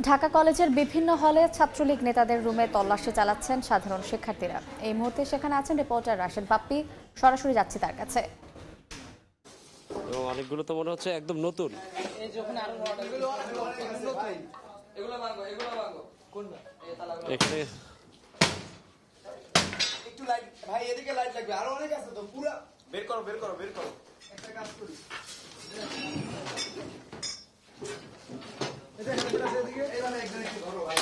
ঢাকা কলেজের বিভিন্ন হলে ছাত্রলীগ নেতাদের রুমে তল্লাশি চালাচ্ছেন সাধারণ শিক্ষার্থীরা। এই মুহূর্তে সেখানে আছেন রিপোর্টার রাশেদ বাপ্পি। সরাসরি যাচ্ছি তার কাছে। অনেকগুলো তো মনে হচ্ছে একদম নতুন। এখানে একটু লাইট ভাই, এদিকে লাইট লাগবে, আরো অনেক আছে তো, পুরো বের করো একটা কাজ করি। এদিকে এইভাবে একজন একটু ধরো ভাই।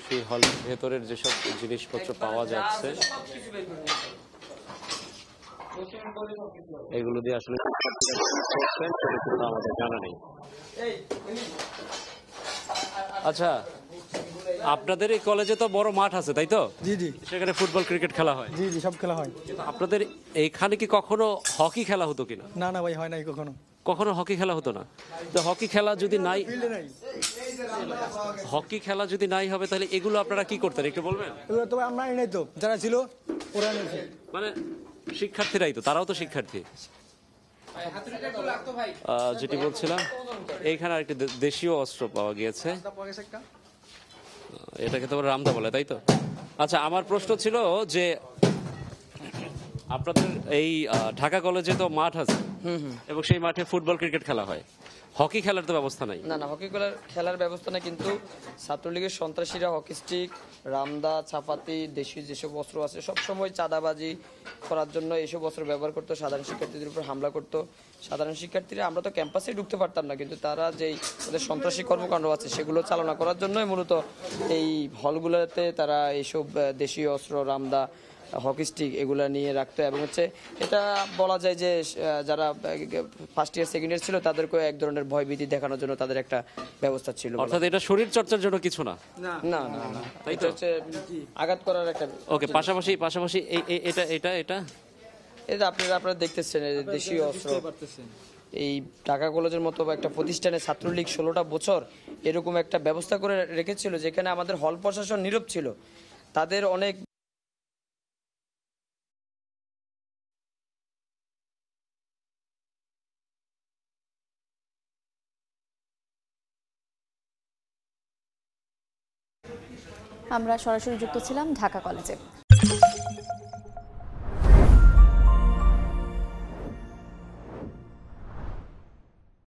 সেই হলের ভেতরের যেসব জিনিসপত্র পাওয়া যাচ্ছে এগুলো দিয়ে আসলে সেটা আমাদের জানা নেই। আচ্ছা, আপনাদের এই কলেজে তো বড় মাঠ আছে তাই তো? জি জি সেখানে ফুটবল ক্রিকেট খেলা হয়? জি জি সব খেলা হয়। আপনাদের এইখানে কি কখনো হকি খেলা হতো কিনা? না না ভাই, হয় নাই কখনো। কখনো হকি খেলা হতো না? তো হকি খেলা যদি নাই, হকি খেলা যদি নাই হবে তাহলে এগুলো আপনারা কি করতেন একটু বলবেন? এগুলো তো আমরা আনি নাই, তো যারা ছিল ওরা এনেছে। মানে শিক্ষার্থীরাই তো, তারাও তো শিক্ষার্থী। যেটি বলছিলাম, এইখানে আরেকটি দেশীয় অস্ত্র পাওয়া গিয়েছে, এটাকে তো রামদা বলে তাই তো? আচ্ছা, আমার প্রশ্ন ছিল যে আপনাদের এই ঢাকা কলেজে তো মাঠ আছে এবং সেই মাঠে ফুটবল ক্রিকেট খেলা হয়, হকি খেলার তো ব্যবস্থা নাই? না না, হকি খেলার ব্যবস্থা নেই, কিন্তু ছাত্রলীগের সন্ত্রাসীরা হকি স্টিক, রামদা, ছাপাতি, দেশীয় যেসব অস্ত্র আছে সবসময় চাঁদাবাজি করার জন্য এইসব অস্ত্র ব্যবহার করতো, সাধারণ শিক্ষার্থীদের উপর হামলা করতো। সাধারণ শিক্ষার্থীরা, আমরা তো ক্যাম্পাসে ঢুকতে পারতাম না, কিন্তু তারা যেই তাদের সন্ত্রাসী কর্মকাণ্ড আছে সেগুলো চালনা করার জন্যই মূলত এই হলগুলোতে তারা এইসব দেশীয় অস্ত্র, রামদা, হকি স্টিক এগুলা নিয়ে রাখতো। এবং হচ্ছে এটা বলা যায় যে যারা ফার্স্ট ইয়ার সেকেন্ড ইয়ার ছিল তাদেরকেও এক ধরনের ভয়ভীতি দেখানোর জন্য তাদের একটা ব্যবস্থা ছিল। অর্থাৎ এটা শরীর চর্চার জন্য কিছু না? না না না, এটা হচ্ছে আঘাত করার একটা। ওকে, পাশাপাশি এটা এটা এটা এটা আপনারা দেখতেছেন দেশীয় অস্ত্র। এই ঢাকা কলেজের মতো একটা প্রতিষ্ঠানে ছাত্রলীগ 16টা বছর এরকম একটা ব্যবস্থা করে রেখেছিল, যেখানে আমাদের হল প্রশাসন নীরব ছিল। তাদের অনেক আমরা সরাসরি যুক্ত ছিলাম ঢাকা কলেজে।